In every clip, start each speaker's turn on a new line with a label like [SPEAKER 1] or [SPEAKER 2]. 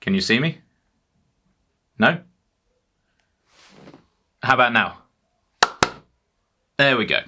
[SPEAKER 1] Can you see me? No? How about now? There we go.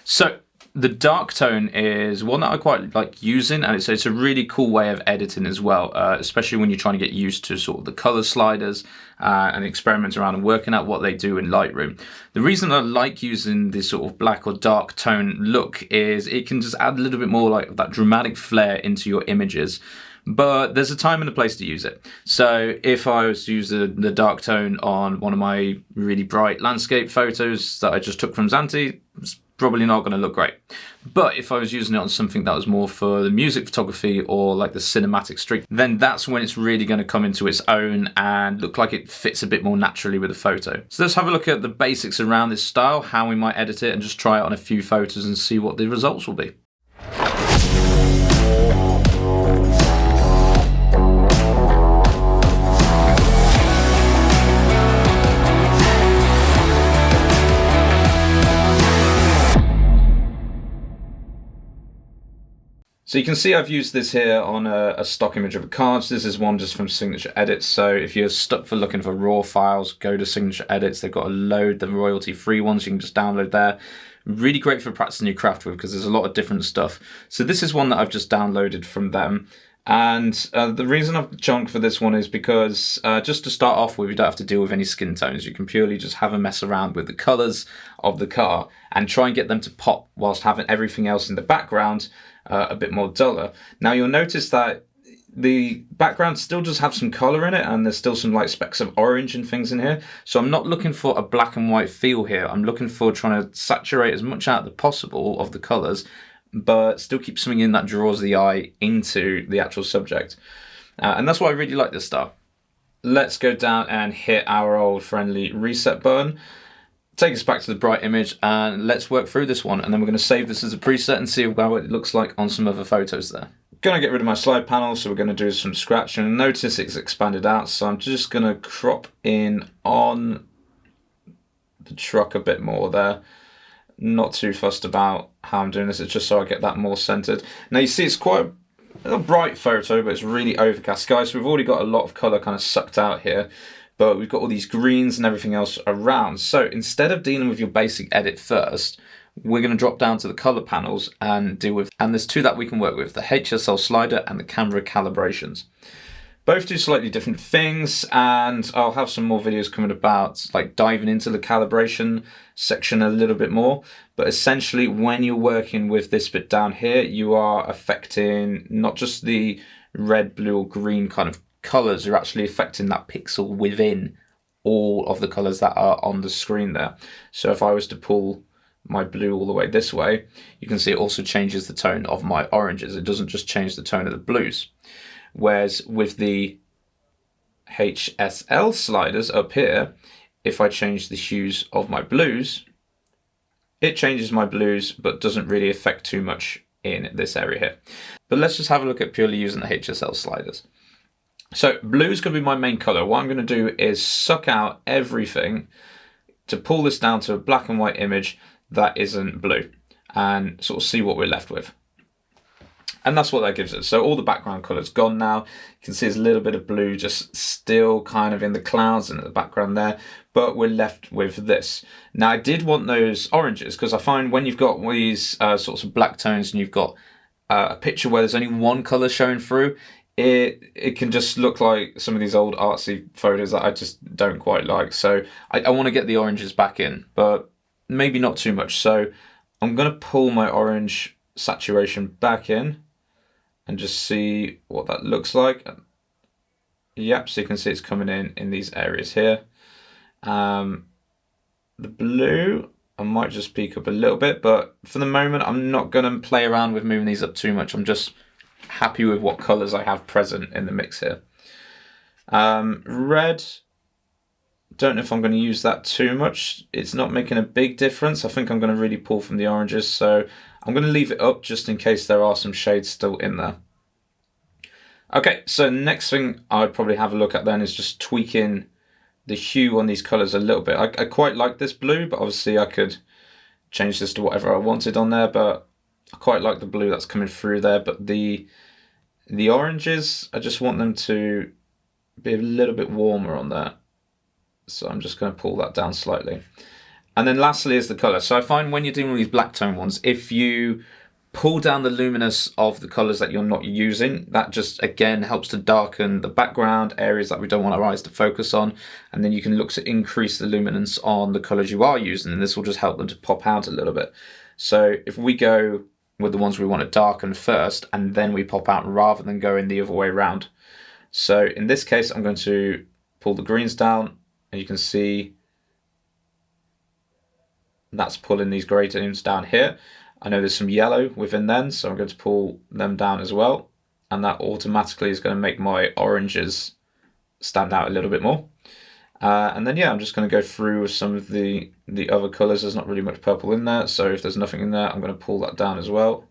[SPEAKER 1] So the dark tone is one that I quite like using, and it's a really cool way of editing as well, especially when you're trying to get used to sort of the color sliders and experiment around and working out what they do in Lightroom. The reason I like using this sort of black or dark tone look is it can just add a little bit more like that dramatic flair into your images. But there's a time and a place to use it. So if I was to use the dark tone on one of my really bright landscape photos that I just took from Zanti, it's probably not going to look great. But if I was using it on something that was more for the music photography or like the cinematic streak, then that's when it's really going to come into its own and look like it fits a bit more naturally with the photo. So let's have a look at the basics around this style, how we might edit it, and just try it on a few photos and see what the results will be. So you can see I've used this here on a stock image of a card. This is one just from Signature Edits. So if you're stuck for looking for raw files, go to Signature Edits. They've got a load, the royalty-free ones you can just download there. Really great for practicing your craft with because there's a lot of different stuff. So this is one that I've just downloaded from them. And the reason I've chosen for this one is because just to start off with, you don't have to deal with any skin tones. You can purely just have a mess around with the colors of the car and try and get them to pop whilst having everything else in the background a bit more duller. Now you'll notice that the background still does have some color in it, and there's still some like specks of orange and things in here. So I'm not looking for a black and white feel here. I'm looking for trying to saturate as much out as possible of the colors, but still keep something in that draws the eye into the actual subject. And that's why I really like this style. Let's go down and hit our old friendly reset button. Take us back to the bright image and let's work through this one, and then we're going to save this as a preset and see how it looks like on some other photos there. Going to get rid of my slide panel, so we're going to do some scratch, and notice it's expanded out, so I'm just going to crop in on the truck a bit more there. Not too fussed about how I'm doing this, it's just so I get that more centered. Now you see it's quite a bright photo, but it's really overcast. Guys, we've already got a lot of color kind of sucked out here, but we've got all these greens and everything else around. So instead of dealing with your basic edit first, we're going to drop down to the color panels and deal with, and there's two that we can work with, the HSL slider and the camera calibrations. Both do slightly different things, and I'll have some more videos coming about like diving into the calibration section a little bit more. But essentially when you're working with this bit down here, you are affecting not just the red, blue or green kind of colors, you're actually affecting that pixel within all of the colors that are on the screen there. So if I was to pull my blue all the way this way, you can see it also changes the tone of my oranges. It doesn't just change the tone of the blues. Whereas with the HSL sliders up here, if I change the hues of my blues, it changes my blues but doesn't really affect too much in this area here. But let's just have a look at purely using the HSL sliders. So blue is going to be my main color. What I'm going to do is suck out everything to pull this down to a black and white image that isn't blue and sort of see what we're left with. And that's what that gives us. So all the background color's gone now. You can see there's a little bit of blue just still kind of in the clouds and at the background there, but we're left with this. Now I did want those oranges because I find when you've got these sorts of black tones and you've got a picture where there's only one color showing through, it can just look like some of these old artsy photos that I just don't quite like. So I want to get the oranges back in, but maybe not too much. So I'm going to pull my orange saturation back in and just see what that looks like. Yep, so you can see it's coming in these areas here. The blue, I might just peak up a little bit, but for the moment, I'm not going to play around with moving these up too much. I'm just happy with what colors I have present in the mix here. Red, don't know if I'm going to use that too much. It's not making a big difference. I think I'm going to really pull from the oranges, so I'm going to leave it up just in case there are some shades still in there. Okay, so next thing I'd probably have a look at then is just tweaking the hue on these colors a little bit. I quite like this blue, but obviously I could change this to whatever I wanted on there, but I quite like the blue that's coming through there. But the oranges, I just want them to be a little bit warmer on there. So I'm just going to pull that down slightly. And then lastly is the colour. So I find when you're dealing with these black tone ones, if you pull down the luminance of the colours that you're not using, that just again helps to darken the background, areas that we don't want our eyes to focus on, and then you can look to increase the luminance on the colours you are using, and this will just help them to pop out a little bit. So if we go with the ones we want to darken first, and then we pop out rather than going the other way around. So in this case, I'm going to pull the greens down, and you can see that's pulling these grey tones down here. I know there's some yellow within them, so I'm going to pull them down as well. And that automatically is going to make my oranges stand out a little bit more. And then, yeah, I'm just going to go through with some of the other colours. There's not really much purple in there, so if there's nothing in there, I'm going to pull that down as well.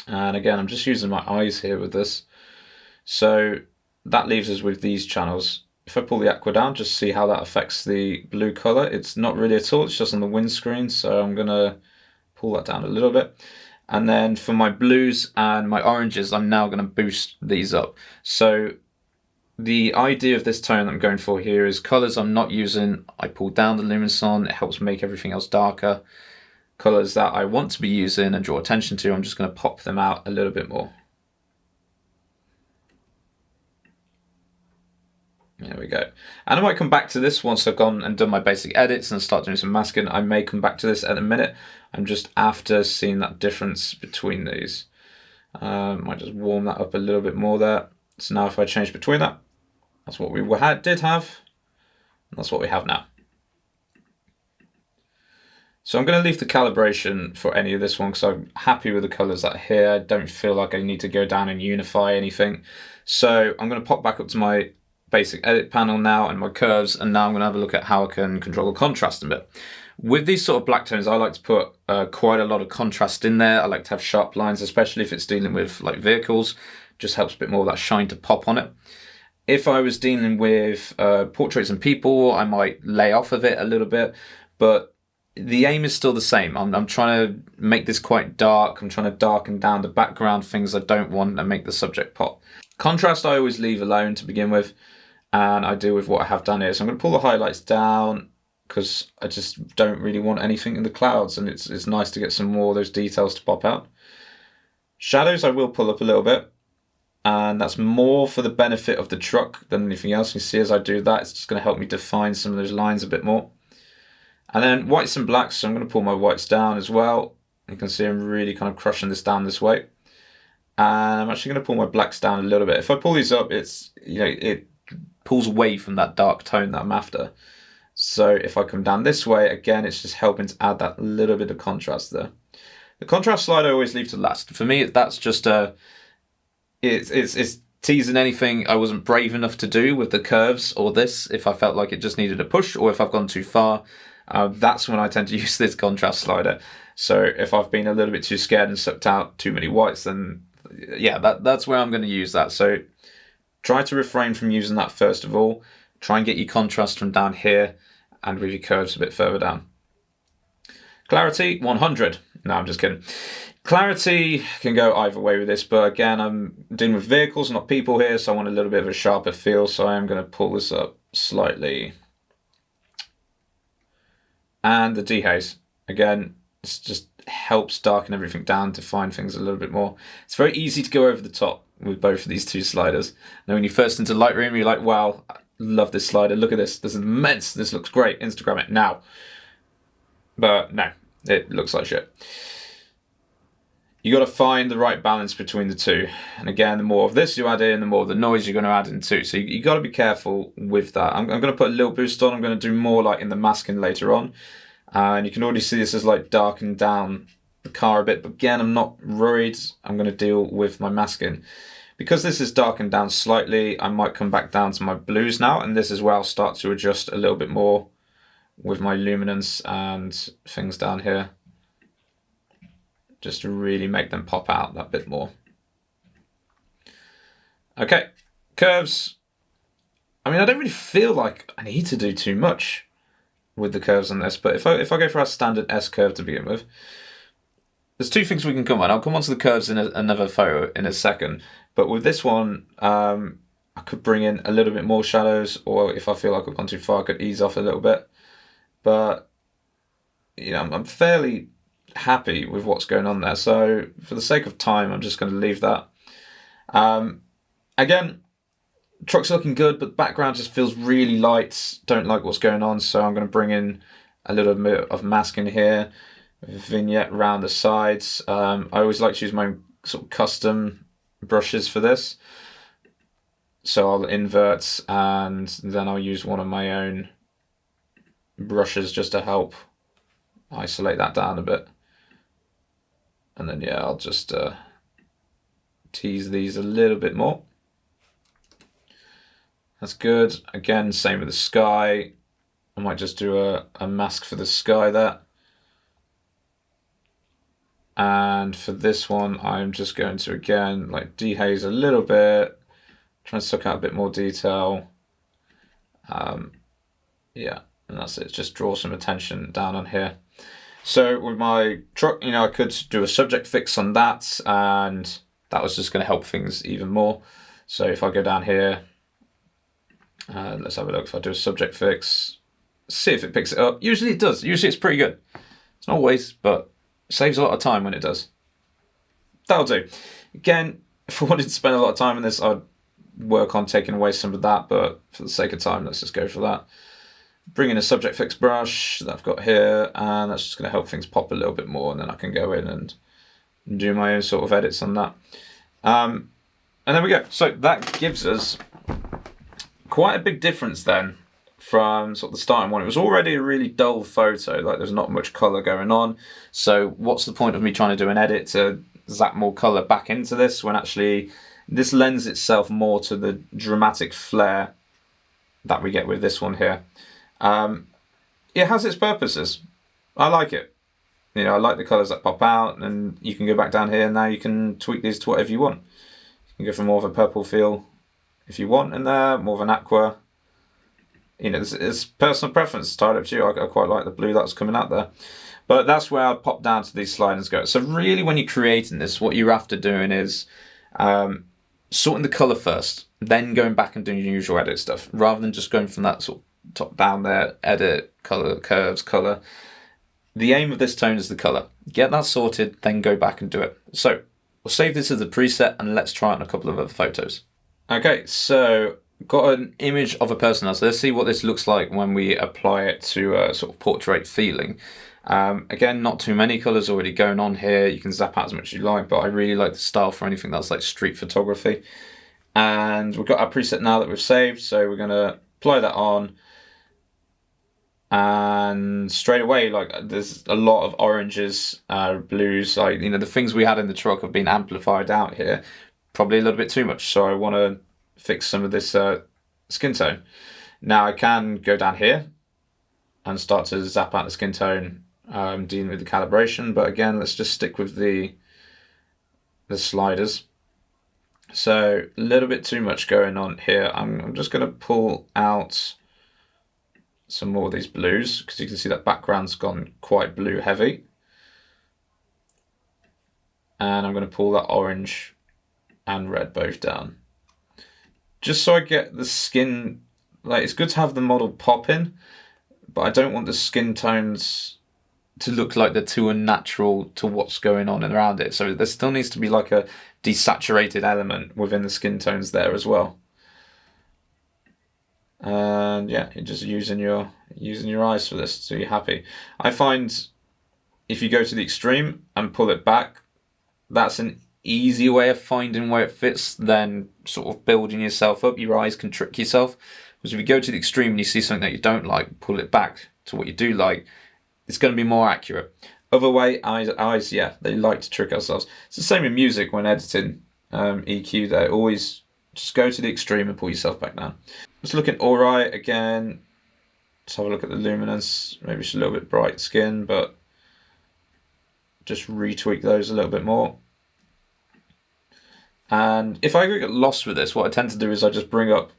[SPEAKER 1] And again, I'm just using my eyes here with this. So that leaves us with these channels. If I pull the aqua down, just see how that affects the blue colour. It's not really at all, it's just on the windscreen, so I'm going to pull that down a little bit. And then for my blues and my oranges, I'm now going to boost these up. So the idea of this tone that I'm going for here is colours I'm not using, I pull down the luminance on, it helps make everything else darker. Colours that I want to be using and draw attention to, I'm just going to pop them out a little bit more. There we go. And I might come back to this once I've gone and done my basic edits and start doing some masking. I may come back to this in a minute. I'm just after seeing that difference between these. Might just warm that up a little bit more there. So now if I change between that, that's what we did have, and that's what we have now. So I'm going to leave the calibration for any of this one because I'm happy with the colours that are here. I don't feel like I need to go down and unify anything. So I'm going to pop back up to my basic edit panel now and my curves, and now I'm going to have a look at how I can control the contrast a bit. With these sort of black tones, I like to put quite a lot of contrast in there. I like to have sharp lines, especially if it's dealing with like vehicles. Just helps a bit more of that shine to pop on it. If I was dealing with portraits and people, I might lay off of it a little bit, but the aim is still the same. I'm trying to make this quite dark. I'm trying to darken down the background, things I don't want, and make the subject pop. Contrast I always leave alone to begin with, and I deal with what I have done here. So I'm going to pull the highlights down because I just don't really want anything in the clouds, and it's nice to get some more of those details to pop out. Shadows I will pull up a little bit, and that's more for the benefit of the truck than anything else. You see as I do that, it's just going to help me define some of those lines a bit more. And then whites and blacks, so I'm going to pull my whites down as well. You can see I'm really kind of crushing this down this way. And I'm actually going to pull my blacks down a little bit. If I pull these up, it pulls away from that dark tone that I'm after. So if I come down this way, again, it's just helping to add that little bit of contrast there. The contrast slide I always leave to last. For me, that's just it's teasing anything I wasn't brave enough to do with the curves or this. If I felt like it just needed a push, or if I've gone too far, that's when I tend to use this contrast slider. So if I've been a little bit too scared and sucked out too many whites, then yeah, that's where I'm going to use that. So try to refrain from using that first of all. Try and get your contrast from down here and with your curves a bit further down. Clarity, 100. No, I'm just kidding. Clarity can go either way with this, but again, I'm dealing with vehicles, not people here, so I want a little bit of a sharper feel, so I am going to pull this up slightly. And the dehaze, again, this just helps darken everything down, define things a little bit more. It's very easy to go over the top with both of these two sliders. Now when you first into Lightroom, you're like, wow, I love this slider, look at this is immense, this looks great, Instagram it now. But no, it looks like shit. You got to find the right balance between the two. And again, the more of this you add in, the more of the noise you're going to add in too. So you got to be careful with that. I'm going to put a little boost on. I'm going to do more like in the masking later on. And you can already see this as like darkening down the car a bit. But again, I'm not worried. I'm going to deal with my masking. Because this is darkened down slightly, I might come back down to my blues now. And this is where I'll start to adjust a little bit more with my luminance and things down here, just to really make them pop out that bit more. Okay, curves. I mean, I don't really feel like I need to do too much with the curves on this, but if I go for our standard S curve to begin with, there's two things we can come on. I'll come on to the curves in another photo in a second, but with this one, I could bring in a little bit more shadows, or if I feel like I've gone too far, I could ease off a little bit. But you know, I'm fairly happy with what's going on there. So for the sake of time, I'm just going to leave that. Again, truck's looking good, but the background just feels really light. Don't like what's going on, so I'm going to bring in a little bit of masking here, vignette around the sides. I always like to use my own sort of custom brushes for this. So I'll invert and then I'll use one of my own brushes just to help isolate that down a bit. And then yeah, I'll just tease these a little bit more. That's good. Again, same with the sky. I might just do a mask for the sky there. And for this one, I'm just going to, again, like dehaze a little bit, try and suck out a bit more detail. Yeah, and that's it. Just draw some attention down on here. So with my truck, you know, I could do a subject fix on that, and that was just going to help things even more. So if I go down here, let's have a look. If I do a subject fix, see if it picks it up. Usually it does. Usually it's pretty good. It's not always, but it saves a lot of time when it does. That'll do. Again, if I wanted to spend a lot of time on this, I'd work on taking away some of that, but for the sake of time, let's just go for that. Bring in a subject fix brush that I've got here, and that's just going to help things pop a little bit more, and then I can go in and do my own sort of edits on that. And there we go. So that gives us quite a big difference then from sort of the starting one. It was already a really dull photo, like there's not much colour going on. So what's the point of me trying to do an edit to zap more colour back into this when actually this lends itself more to the dramatic flair that we get with this one here. It has its purposes. I like it. You know, I like the colours that pop out, and you can go back down here and now you can tweak these to whatever you want. You can go for more of a purple feel if you want in there, more of an aqua. You know, it's personal preference, it's entirely up to you. I quite like the blue that's coming out there. But that's where I'd pop down to these sliders go. So really when you're creating this, what you're after doing is sorting the colour first, then going back and doing your usual edit stuff, rather than just going from that sort of top down there, edit, colour, curves, colour. The aim of this tone is the colour. Get that sorted, then go back and do it. So we'll save this as a preset and let's try it on a couple of other photos. Okay, so got an image of a person now. So let's see what this looks like when we apply it to a sort of portrait feeling. Again, not too many colours already going on here. You can zap out as much as you like, but I really like the style for anything that's like street photography. And we've got our preset now that we've saved, so we're going to apply that on. And straight away, like there's a lot of oranges, blues, like, you know, the things we had in the truck have been amplified out here, probably a little bit too much. So I want to fix some of this skin tone. Now I can go down here and start to zap out the skin tone, dealing with the calibration. But again, let's just stick with the sliders. So a little bit too much going on here. I'm just going to pull out some more of these blues, because you can see that background's gone quite blue heavy. And I'm going to pull that orange and red both down. Just so I get the skin, like it's good to have the model pop in, but I don't want the skin tones to look like they're too unnatural to what's going on around it. So there still needs to be like a desaturated element within the skin tones there as well. And yeah, you're just using your eyes for this, so you're happy. I find if you go to the extreme and pull it back, that's an easy way of finding where it fits than sort of building yourself up. Your eyes can trick yourself. Because if you go to the extreme and you see something that you don't like, pull it back to what you do like, it's going to be more accurate. Other way, eyes, yeah, they like to trick ourselves. It's the same in music when editing EQ. They always just go to the extreme and pull yourself back down. It's looking all right. Again, let's have a look at the luminance. Maybe it's a little bit bright skin, but just retweak those a little bit more. And if I get lost with this, what I tend to do is I just bring up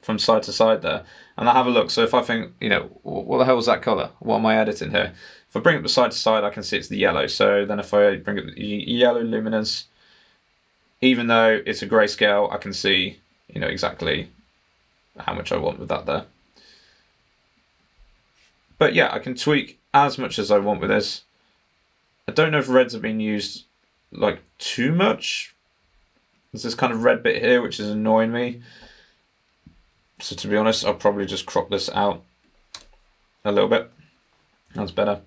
[SPEAKER 1] from side to side there, and I have a look. So if I think, you know, what the hell is that colour? What am I editing here? If I bring it side to side, I can see it's the yellow. So then if I bring up the yellow luminance, even though it's a grayscale, I can see, you know, exactly how much I want with that there. But yeah, I can tweak as much as I want with this. I don't know if reds have been used like too much. There's this kind of red bit here which is annoying me. So to be honest, I'll probably just crop this out a little bit. That's better.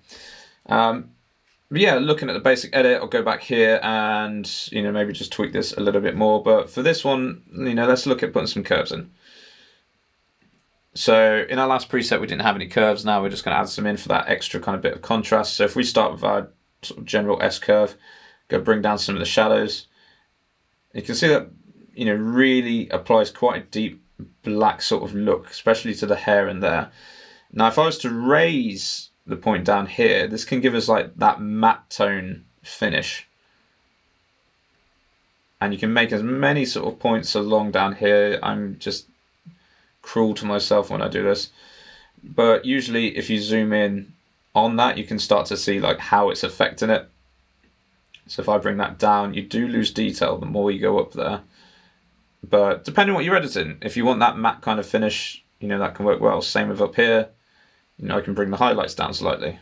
[SPEAKER 1] But yeah, looking at the basic edit, I'll go back here and, you know, maybe just tweak this a little bit more. But for this one, you know, let's look at putting some curves in. So in our last preset, we didn't have any curves. Now we're just going to add some in for that extra kind of bit of contrast. So if we start with our sort of general S curve, go bring down some of the shadows. You can see that, you know, really applies quite a deep black sort of look, especially to the hair in there. Now, if I was to raise the point down here, this can give us like that matte tone finish. And you can make as many sort of points along down here. I'm just cruel to myself when I do this. But usually if you zoom in on that, you can start to see like how it's affecting it. So if I bring that down, you do lose detail the more you go up there. But depending on what you're editing, if you want that matte kind of finish, you know, that can work well. Same with up here. You know, I can bring the highlights down slightly.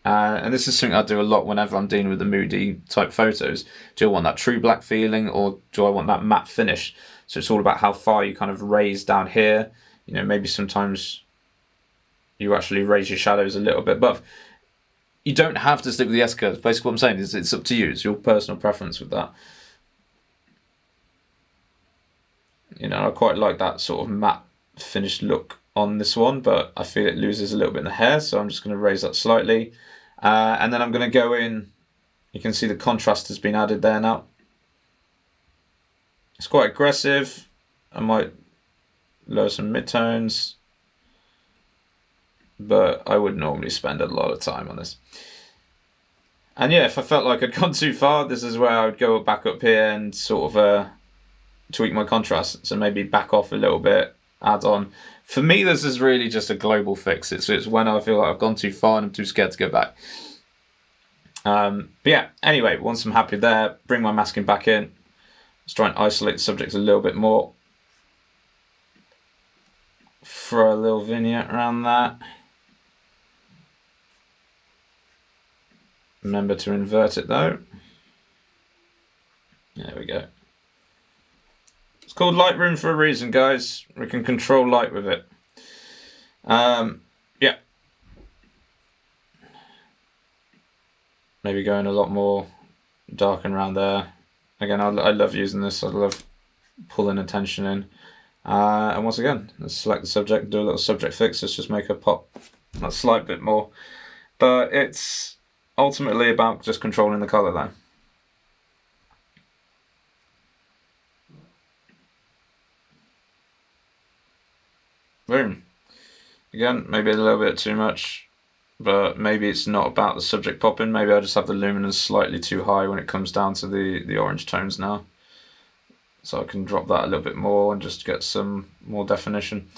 [SPEAKER 1] And this is something I do a lot whenever I'm dealing with the moody type photos. Do I want that true black feeling or do I want that matte finish? So it's all about how far you kind of raise down here. You know, maybe sometimes you actually raise your shadows a little bit, but you don't have to stick with the S curves. Basically what I'm saying is it's up to you. It's your personal preference with that. You know, I quite like that sort of matte finished look on this one, but I feel it loses a little bit in the hair, so I'm just going to raise that slightly. And then I'm going to go in, you can see the contrast has been added there now. It's quite aggressive. I might lower some midtones, but I would normally spend a lot of time on this. And yeah, if I felt like I'd gone too far, this is where I would go back up here and sort of tweak my contrast. So maybe back off a little bit, add on. For me, this is really just a global fix. It's when I feel like I've gone too far and I'm too scared to go back. But yeah, anyway, once I'm happy there, bring my masking back in. Let's try and isolate the subject a little bit more. Throw a little vignette around that. Remember to invert it though. There we go. It's called Lightroom for a reason, guys. We can control light with it. Yeah. Maybe going a lot more darken around there. Again, I love using this. I love pulling attention in. And once again, let's select the subject, do a little subject fix. Let's just make her pop a slight bit more. But it's ultimately about just controlling the colour there. Boom. Again, maybe a little bit too much, but maybe it's not about the subject popping. Maybe I just have the luminance slightly too high when it comes down to the orange tones now. So I can drop that a little bit more and just get some more definition.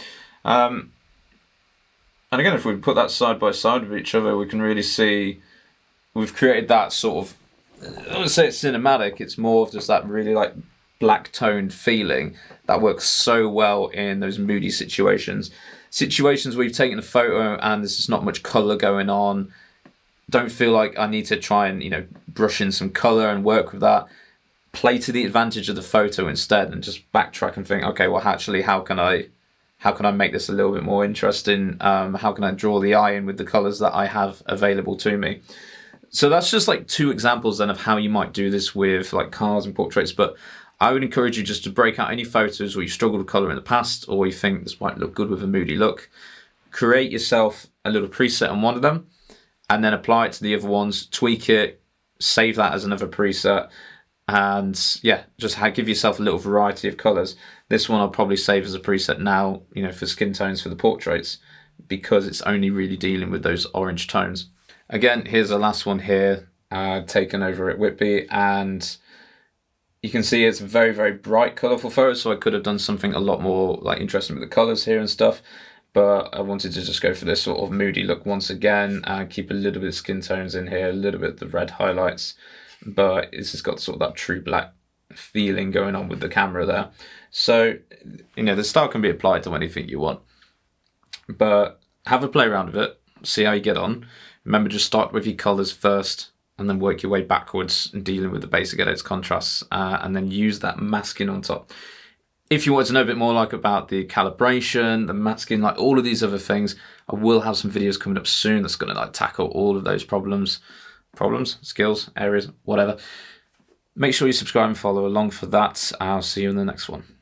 [SPEAKER 1] And again, if we put that side by side with each other, we can really see we've created that sort of, I wouldn't say it's cinematic, it's more of just that really like black toned feeling that works so well in those moody situations. Situations where you've taken a photo and there's just not much colour going on. Don't feel like I need to try and, you know, brush in some colour and work with that. Play to the advantage of the photo instead and just backtrack and think, okay, well, actually, how can I make this a little bit more interesting? How can I draw the eye in with the colours that I have available to me? So that's just like two examples then of how you might do this with like cars and portraits. But I would encourage you just to break out any photos where you struggled with colour in the past or you think this might look good with a moody look. Create yourself a little preset on one of them and then apply it to the other ones, tweak it, save that as another preset. And yeah, just give yourself a little variety of colours. This one I'll probably save as a preset now, you know, for skin tones for the portraits, because it's only really dealing with those orange tones. Again, here's the last one here, taken over at Whitby, and you can see it's a very, very bright, colourful photo, so I could have done something a lot more like interesting with the colours here and stuff, but I wanted to just go for this sort of moody look once again and keep a little bit of skin tones in here, a little bit of the red highlights. But it's just got sort of that true black feeling going on with the camera there. So, you know, the style can be applied to anything you want. But have a play around with it, see how you get on. Remember, just start with your colours first and then work your way backwards and dealing with the basic edits, contrasts, and then use that masking on top. If you want to know a bit more like about the calibration, the masking, like all of these other things, I will have some videos coming up soon that's going to like tackle all of those problems, skills, areas, whatever. Make sure you subscribe and follow along for that. I'll see you in the next one.